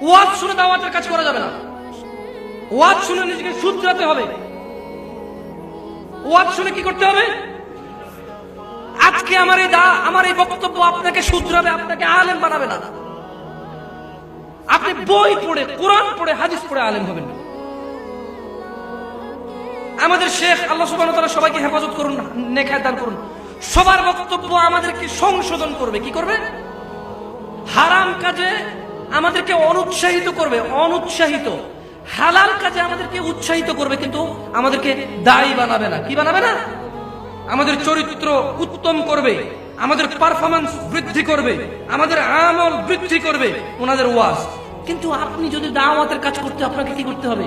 ওয়াজ শুনে দাওয়াতের কাজ করা যাবে না। ওয়াজ শুনে নিজেকে শুধরাতে হবে। ওয়াজ শুনে কি করতে হবে? আজকে আমার এই বক্তব্য আপনাকে শুধরাবে, আপনাকে আলেম বানাবে না। আপনি বই পড়ে, কোরআন পড়ে, হাদিস পড়ে আলেম হবেন না। আমাদের শেখ, আল্লাহ সুবহানাহু ওয়া তাআলা সবাইকে হেফাজত করুন, নেখায় দান করুন, সবার বক্তব্য আমাদেরকে সংশোধন করবে। কি করবে? হারাম কাজে আমাদেরকে অনুৎসাহিত করবে, অনুৎসাহিত। হালাল কাজে আমাদেরকে উৎসাহিত করবে, কিন্তু আমাদেরকে দায়ী বানাবে না। কি বানাবে না? আমাদের চরিত্র উত্তম করবে, আমাদের পারফরম্যান্স বৃদ্ধি করবে, আমাদের আমল বৃদ্ধি করবে ওনাদের ওয়াজ। কিন্তু আপনি যদি দাওয়াতের কাজ করতে, আপনাকে কি করতে হবে?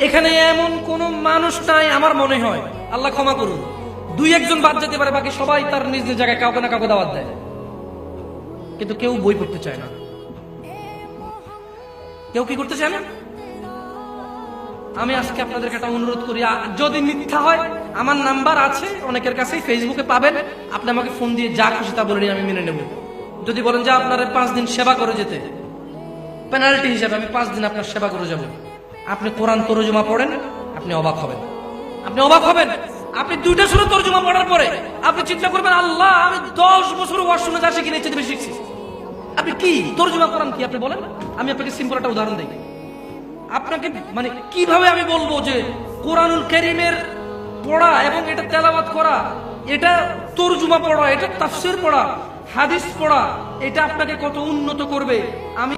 এখানে এমন কোন মানুষ নাই আমার মনে হয়, আল্লাহ ক্ষমা করুন, দুই একজন বাদ যেতে পারে, বাকি সবাই তার নিজ নিজ জায়গায় কাউকে না কাউকে দাওয়াত দেয়, কিন্তু কেউ বই পড়তে চায় না। কেউ কি করতে চায় না? আমি আজকে আপনাদেরকে একটা অনুরোধ করি, যদি মিথ্যা হয় আমার নাম্বার আছে অনেকের কাছেই, ফেসবুকে পাবেন, আপনি আমাকে ফোন দিয়ে যা খুশি তা বলে নিয়ে আমি মেনে নেব। যদি বলেন যে আপনার 5 দিন সেবা করে যেতে, পেনাল্টি হিসাবে আমি 5 দিন আপনার সেবা করে যাব, আপনি কোরআন তরজমা পড়েন, আপনি অবাক হবেন। আপনি অবাক হবেন। আপনি 2টা সূরা তরজমা পড়ার পরে আপনি চিন্তা করবেন, আল্লাহ, আমি 10 বছর ওয়াজ শুনে যা শিখিনি, এর চেয়ে বেশি শিখছি। আপনি কি তরজমা কোরআন কি আপনি বলেন? আমি আপনাকে সিম্পল একটা উদাহরণ দিই। আপনাকে মানে কিভাবে আমি বলবো যে কোরআনুল কারীমের পড়া এবং এটা তেলাওয়াত করা, এটা তরজমা পড়া, এটা তাফসীর পড়া, হাদিস পড়া, এটা আপনাকে কত উন্নত করবে। আমি